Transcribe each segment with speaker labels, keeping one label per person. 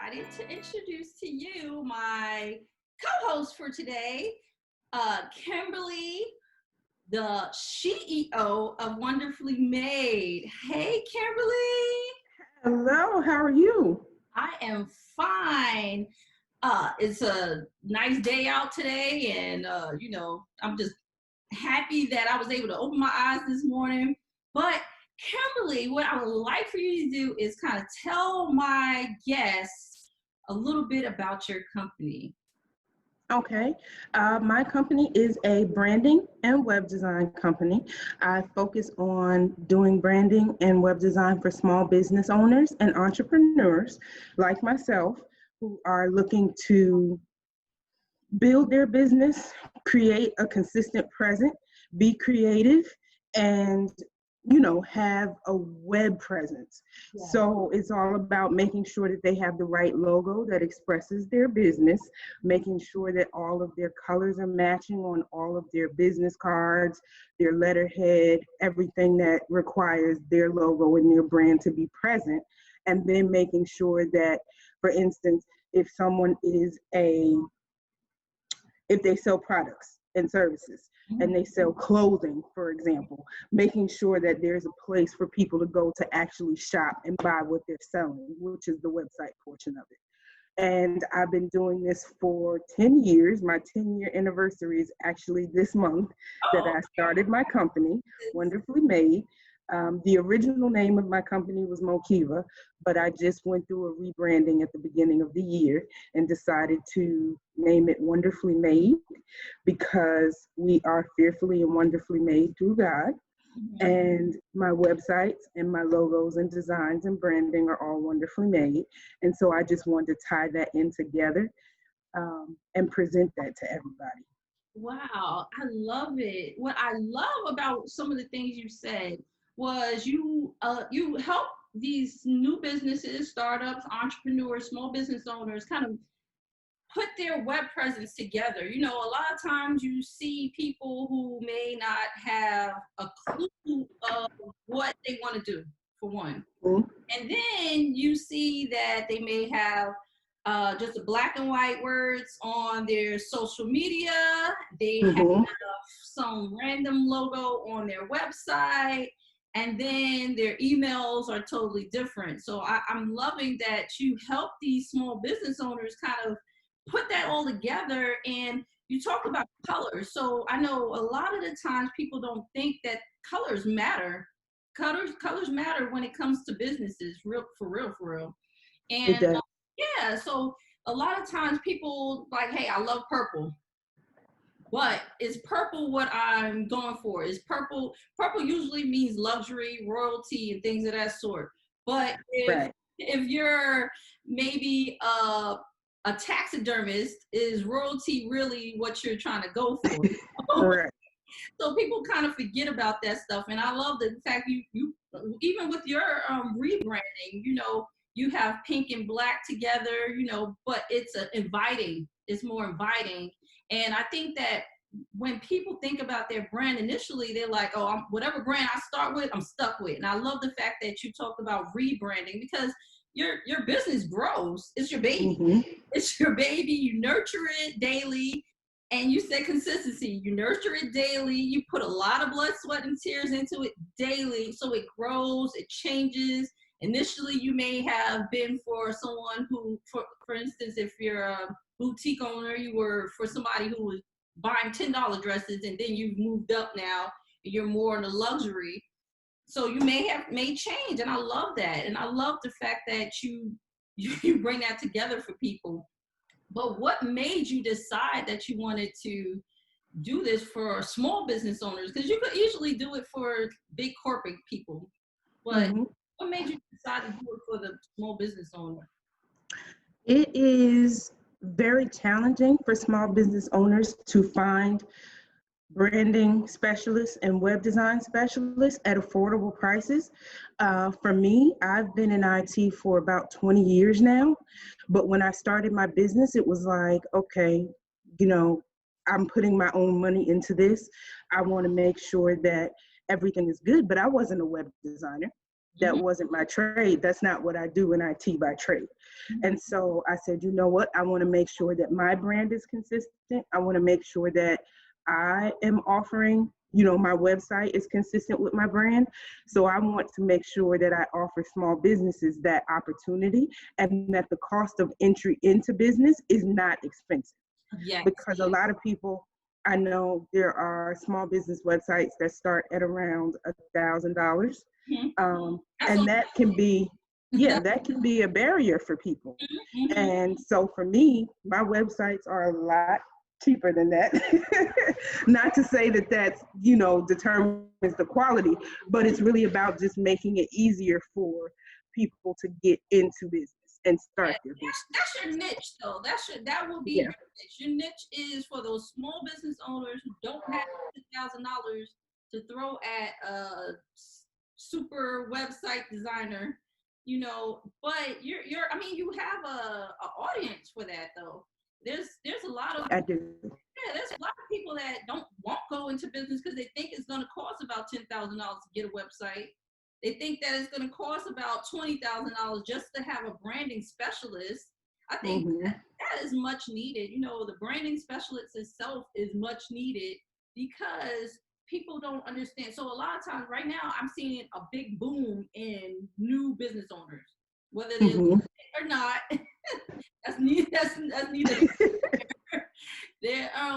Speaker 1: excited to introduce to you my co-host for today, Kymberly, the CEO of Wonderfully Made. Hey, Kimberly.
Speaker 2: Hello, how are you?
Speaker 1: I am fine. It's a nice day out today, and I'm just happy that I was able to open my eyes this morning. But Kimberly, what I would like for you to do is kind of tell my guests a little bit about your company.
Speaker 2: Okay. My company is a branding and web design company. I focus on doing branding and web design for small business owners and entrepreneurs like myself who are looking to build their business, create a consistent presence, be creative, and have a web presence.
Speaker 1: Yeah.
Speaker 2: So it's all about making sure that they have the right logo that expresses their business, making sure that all of their colors are matching on all of their business cards, their letterhead, everything that requires their logo and their brand to be present. And then making sure that, for instance, if they sell products and services and they sell clothing, for example, making sure that there's a place for people to go to actually shop and buy what they're selling, which is the website portion of it. And I've been doing this for 10 years. My 10-year anniversary is actually this month that I started my company, Wonderfully Made. The original name of my company was Mokiva, but I just went through a rebranding at the beginning of the year and decided to name it Wonderfully Made because we are fearfully and wonderfully made through God. And my websites and my logos and designs and branding are all wonderfully made. And so I just wanted to tie that in together and present that to everybody.
Speaker 1: Wow, I love it. What I love about some of the things you said was you help these new businesses, startups, entrepreneurs, small business owners kind of put their web presence together. You know, a lot of times you see people who may not have a clue of what they want to do, for one.
Speaker 2: Mm-hmm.
Speaker 1: And then you see that they may have just a black and white words on their social media. They have some random logo on their website. And then their emails are totally different. So I'm loving that you help these small business owners kind of put that all together. And you talk about colors. So I know a lot of the times people don't think that colors matter. Colors matter when it comes to businesses, for real.
Speaker 2: It
Speaker 1: And
Speaker 2: does.
Speaker 1: yeah, so a lot of times people like, hey, I love purple. But is purple what I'm going for? Is purple usually means luxury, royalty, and things of that sort. But if you're maybe a taxidermist, is royalty really what you're trying to go for?
Speaker 2: Correct.
Speaker 1: So people kind of forget about that stuff, and I love the fact you even with your rebranding, you have pink and black together, but it's inviting. It's more inviting, and I think that when people think about their brand initially, they're like, oh, whatever brand I start with, I'm stuck with. And I love the fact that you talked about rebranding because your business grows. It's your baby.
Speaker 2: Mm-hmm.
Speaker 1: It's your baby. You nurture it daily. And you said consistency. You nurture it daily. You put a lot of blood, sweat, and tears into it daily. So it grows, it changes. Initially, you may have been for someone who, for instance, if you're a boutique owner, you were for somebody who was buying $10 dresses, and then you've moved up now. And you're more in the luxury. So you may have made change, and I love that. And I love the fact that you bring that together for people. But what made you decide that you wanted to do this for small business owners? Because you could easily do it for big corporate people. But what made you decide to do it for the small business owner?
Speaker 2: It is very challenging for small business owners to find branding specialists and web design specialists at affordable prices. For me, I've been in IT for about 20 years now, but when I started my business, it was like, okay, I'm putting my own money into this. I want to make sure that everything is good, but I wasn't a web designer. That wasn't my trade. That's not what I do in IT by trade. And so I said, you know what? I want to make sure that my brand is consistent. I want to make sure that I am offering, my website is consistent with my brand. So I want to make sure that I offer small businesses that opportunity and that the cost of entry into business is not expensive.
Speaker 1: Yes.
Speaker 2: Because a lot of people, I know there are small business websites that start at around $1,000. And that can be, that can be a barrier for people. And so for me, my websites are a lot cheaper than that. Not to say that that's, determines the quality, but it's really about just making it easier for people to get into business and start their business.
Speaker 1: That's your niche, though. That will be your niche. Your niche is for those small business owners who don't have $1,000 to throw at a super website designer, But you have a audience for that, though. There's a lot of
Speaker 2: I do.
Speaker 1: Yeah, there's a lot of people that won't go into business because they think it's going to cost about $10,000 to get a website. They think that it's going to cost about $20,000 just to have a branding specialist. I think that is much needed. The branding specialist itself is much needed because people don't understand. So a lot of times right now, I'm seeing a big boom in new business owners, whether they're or not. That's neither.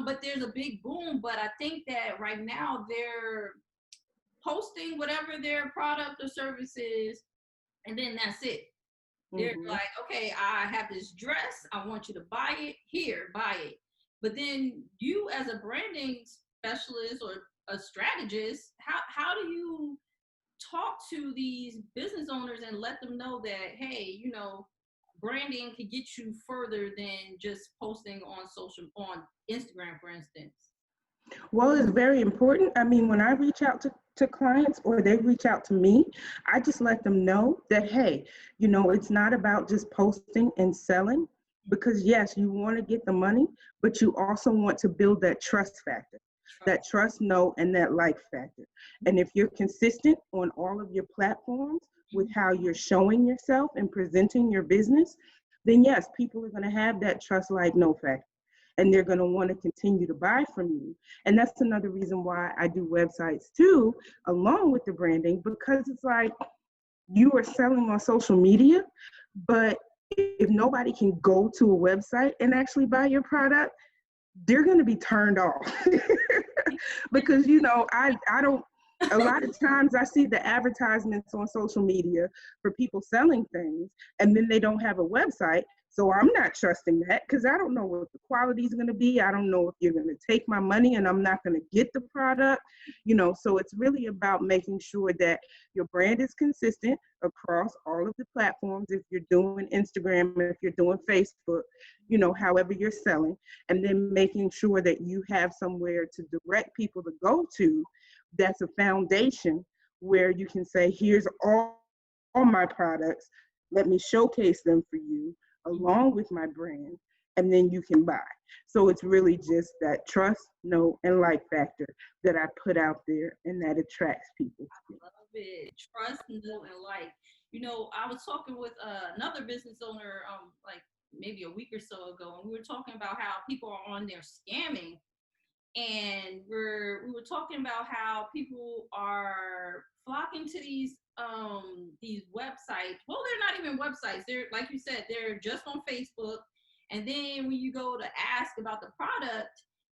Speaker 1: But there's a big boom. But I think that right now they're posting whatever their product or service is, and then that's it. They're like, okay, I have this dress. I want you to buy it. Here, buy it. But then you, as a branding specialist or a strategist, how do you talk to these business owners and let them know that, hey, branding can get you further than just posting on Instagram, for instance?
Speaker 2: Well, it's very important. I mean, when I reach out to clients or they reach out to me, I just let them know that, hey, it's not about just posting and selling, because yes, you want to get the money, but you also want to build that trust factor, that trust, know, and that like factor. And if you're consistent on all of your platforms with how you're showing yourself and presenting your business, then yes, people are going to have that trust, like, know factor. And they're going to want to continue to buy from you. And that's another reason why I do websites too, along with the branding, because it's like you are selling on social media, but if nobody can go to a website and actually buy your product, they're going to be turned off. Because, I don't, a lot of times I see the advertisements on social media for people selling things, and then they don't have a website. So I'm not trusting that because I don't know what the quality is going to be. I don't know if you're going to take my money and I'm not going to get the product, so it's really about making sure that your brand is consistent across all of the platforms. If you're doing Instagram, if you're doing Facebook, however you're selling, and then making sure that you have somewhere to direct people to go to. That's a foundation where you can say, here's all my products. Let me showcase them for you along with my brand, and then you can buy. So it's really just that trust, know, and like factor that I put out there and that attracts people.
Speaker 1: I love it. Trust, know, and like. I was talking with another business owner like maybe a week or so ago, and we were talking about how people are on there scamming. And we were talking about how people are flocking to these websites. Well, they're not even websites. They're, like you said, they're just on Facebook. And then when you go to ask about the product,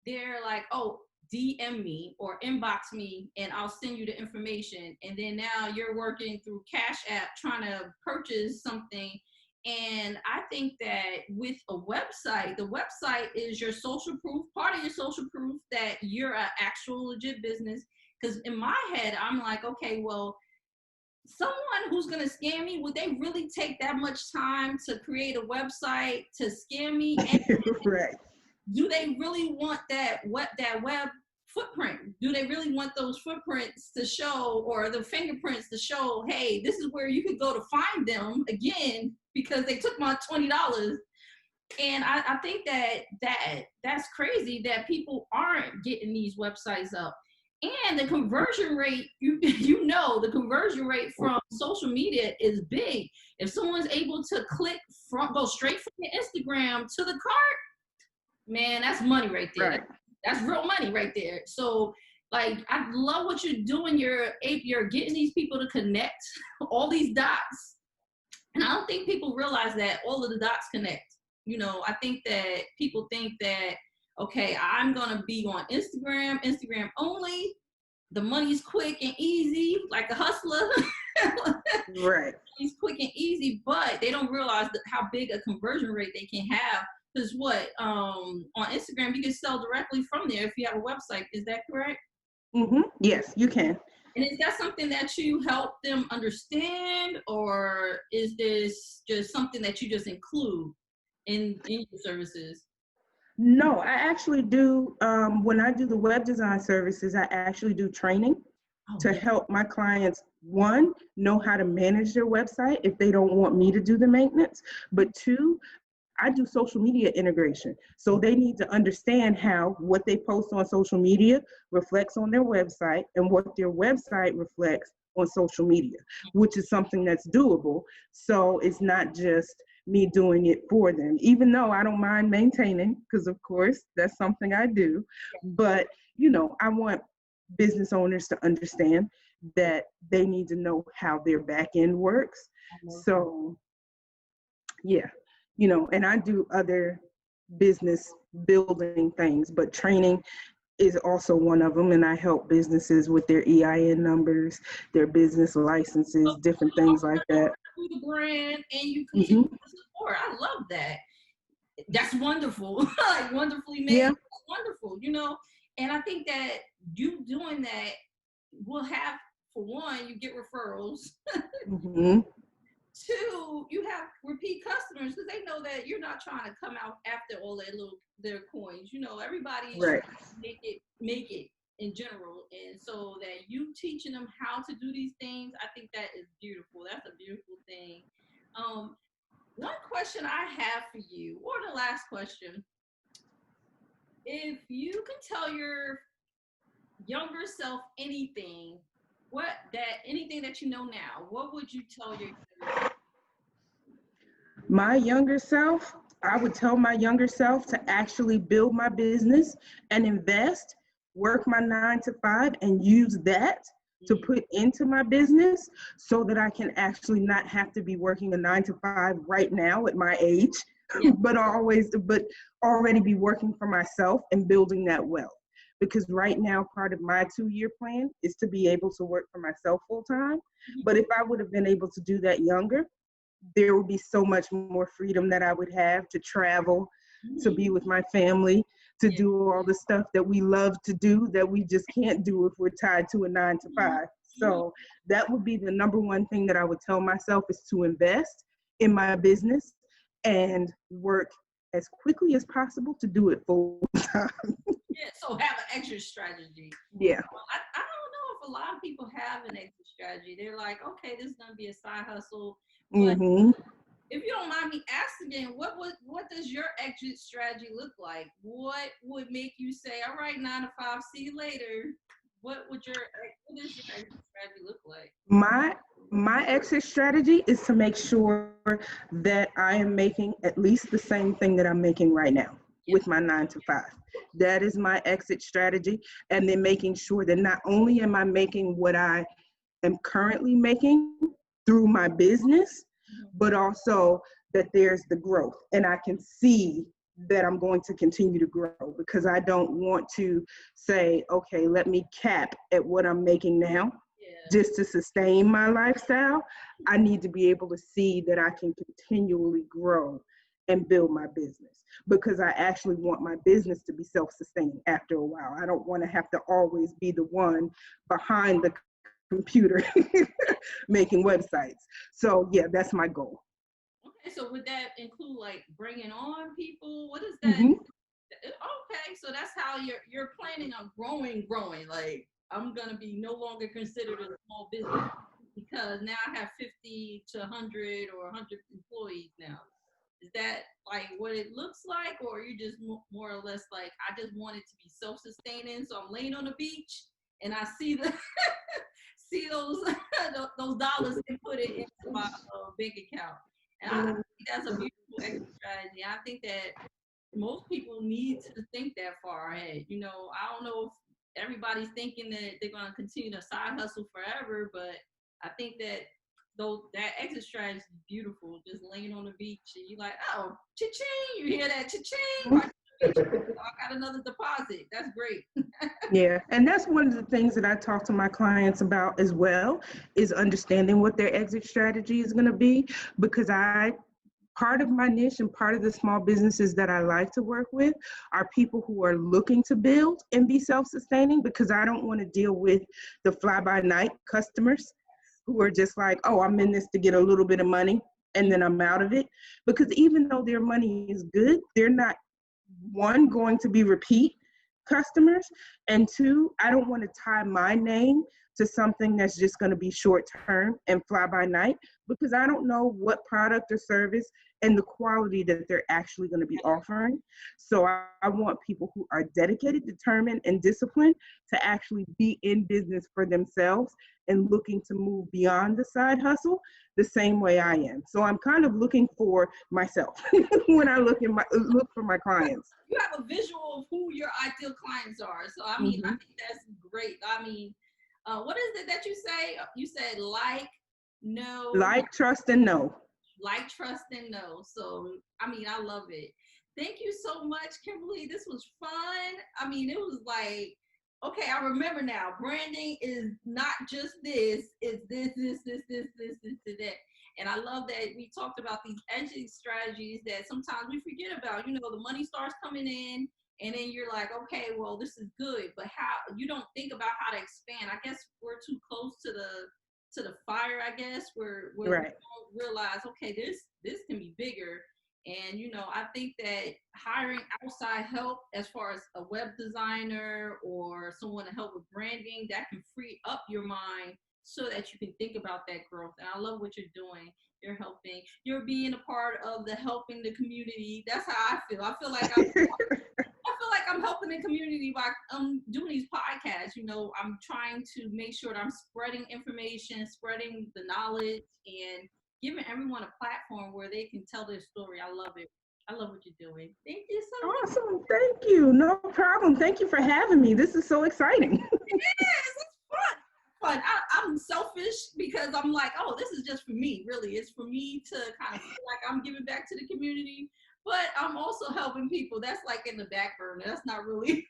Speaker 1: they're like, oh, DM me or inbox me and I'll send you the information. And then now you're working through Cash App trying to purchase something. And I think that with a website, the website is your social proof, part of your social proof that you're an actual legit business. Because in my head, I'm like, okay, well, someone who's going to scam me, would they really take that much time to create a website to scam me? And
Speaker 2: right.
Speaker 1: Do they really want that web footprint? Do they really want those footprints to show, or the fingerprints to show, hey, this is where you could go to find them again because they took my $20? And I think that's crazy that people aren't getting these websites up. And the conversion rate, you know, the conversion rate from social media is big. If someone's able to go straight from your Instagram to the cart, man, that's money right there.
Speaker 2: Right.
Speaker 1: That's real money right there. So, like, I love what you're doing. You're getting these people to connect all these dots, and I don't think people realize that all of the dots connect. You know, I think that people think that, okay, I'm gonna be on Instagram only. The money's quick and easy, like a hustler.
Speaker 2: Right.
Speaker 1: It's quick and easy, but they don't realize how big a conversion rate they can have. Because on Instagram, you can sell directly from there if you have a website. Is that correct?
Speaker 2: Yes, you can.
Speaker 1: And is that something that you help them understand, or is this just something that you just include in your services?
Speaker 2: No, I actually do. When I do the web design services, I actually do training
Speaker 1: Oh,
Speaker 2: to
Speaker 1: yeah.
Speaker 2: help my clients, one, know how to manage their website if they don't want me to do the maintenance, but two, I do social media integration. So they need to understand how what they post on social media reflects on their website and what their website reflects on social media, which is something that's doable. So it's not just me doing it for them, even though I don't mind maintaining, because of course that's something I do. But, I want business owners to understand that they need to know how their back end works. So, yeah, and I do other business building things, but training is also one of them. And I help businesses with their EIN numbers, their business licenses, different things like that.
Speaker 1: The brand, and you continue to support. I love that. That's wonderful. Like, wonderfully made.
Speaker 2: Yeah.
Speaker 1: That's wonderful, and I think that you doing that will have, for one, you get referrals. Two, you have repeat customers because they know that you're not trying to come out after all their coins. Everybody is
Speaker 2: Right.
Speaker 1: trying to make it in general, and so that you teaching them how to do these things, I think that is beautiful. That's a beautiful thing. One question I have for you, or the last question, if you can tell your younger self anything, anything that you know now, what would you tell your younger self?
Speaker 2: My younger self, I would tell my younger self to actually build my business and invest, work my 9 to 5, and use that to put into my business so that I can actually not have to be working a 9 to 5 right now at my age, but already be working for myself and building that wealth. Because right now, part of my 2-year plan is to be able to work for myself full time. But if I would have been able to do that younger, there would be so much more freedom that I would have to travel, to be with my family, to do all the stuff that we love to do that we just can't do if we're tied to a 9 to 5. So that would be the number one thing that I would tell myself, is to invest in my business and work as quickly as possible to do it full time.
Speaker 1: Yeah, so have an exit strategy.
Speaker 2: Yeah.
Speaker 1: I don't know if a lot of people have an exit strategy. They're like, okay, this is gonna be a side hustle. But if you don't mind me asking, what does your exit strategy look like? What would make you say, all right, 9 to 5, see you later? What does your exit strategy look like?
Speaker 2: My exit strategy is to make sure that I am making at least the same thing that I'm making right now with my 9 to 5. That is my exit strategy. And then making sure that not only am I making what I am currently making through my business, but also that there's the growth and I can see that I'm going to continue to grow, because I don't want to say, okay, let me cap at what I'm making now just to sustain my lifestyle. I need to be able to see that I can continually grow and build my business, because I actually want my business to be self-sustaining after a while. I don't want to have to always be the one behind the computer making websites. So yeah, that's my goal.
Speaker 1: Okay, so would that include like bringing on people? What is that? Okay, so that's how you're planning on growing. Like, I'm gonna be no longer considered a small business because now I have 50 to 100 or 100 employees now. Is that like what it looks like, or are you just more or less like, I just want it to be self-sustaining, so I'm laying on the beach and I see the see those dollars and put it into my bank account. And I think that's a beautiful exit strategy. I think that most people need to think that far ahead. You know, I don't know if everybody's thinking that they're going to continue to side hustle forever, but I think that though that exit strategy is beautiful. Just laying on the beach and you're like, oh, cha-ching, you hear that cha-ching? Right on the beach. Oh, I got another deposit. That's great.
Speaker 2: Yeah, and that's one of the things that I talk to my clients about as well, is understanding what their exit strategy is going to be, because part of my niche and part of the small businesses that I like to work with are people who are looking to build and be self-sustaining, because I don't want to deal with the fly-by-night customers who are just like, oh, I'm in this to get a little bit of money and then I'm out of it. Because even though their money is good, they're not, one, going to be repeat customers, and two, I don't want to tie my name to something that's just going to be short term and fly by night, because I don't know what product or service and the quality that they're actually going to be offering. So I want people who are dedicated, determined, and disciplined to actually be in business for themselves and looking to move beyond the side hustle the same way I am. So I'm kind of looking for myself when I look for my clients.
Speaker 1: You have a visual of who your ideal clients are. So I mean, I think that's great. I mean, what is it that you say? You said
Speaker 2: Like, trust, and know.
Speaker 1: Like, trust, and know. So I mean, I love it. Thank you so much, Kymberly. This was fun. I mean, it was like, okay, I remember now. Branding is not just this. It's this, and that. And I love that we talked about these exit strategies that sometimes we forget about. You know, the money starts coming in, and then you're like, okay, well, this is good, but how you don't think about how to expand. I guess we're too close to the fire. I guess where
Speaker 2: Right.
Speaker 1: we don't realize, okay, this can be bigger. And, you know, I think that hiring outside help as far as a web designer or someone to help with branding, that can free up your mind so that you can think about that growth. And I love what you're doing. You're helping. You're being a part of the helping the community. That's how I feel. I feel like I'm helping the community by doing these podcasts. You know, I'm trying to make sure that I'm spreading information, spreading the knowledge, and giving everyone a platform where they can tell their story. I love it. I love what you're doing. Thank you so much.
Speaker 2: Awesome. Thank you. No problem. Thank you for having me. This is so exciting.
Speaker 1: It is. It's fun. I'm selfish because I'm like, oh, this is just for me. Really, it's for me to kind of feel like I'm giving back to the community. But I'm also helping people. That's like in the back burner. That's not really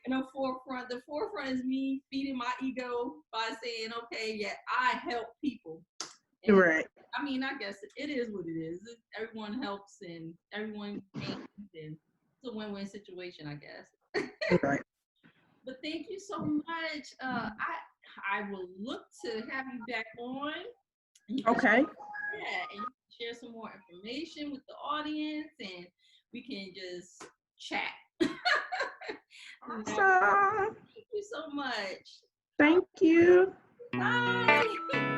Speaker 1: in the forefront. The forefront is me feeding my ego by saying, okay, yeah, I help people. And
Speaker 2: right.
Speaker 1: I mean, I guess it is what it is. Everyone helps and everyone gains, and it's a win-win situation, I guess.
Speaker 2: Right.
Speaker 1: But thank you so much. I will look to have you back on.
Speaker 2: Okay.
Speaker 1: Yeah, and you can share some more information with the audience, and we can just chat.
Speaker 2: Awesome.
Speaker 1: Thank you so much.
Speaker 2: Thank you.
Speaker 1: Bye.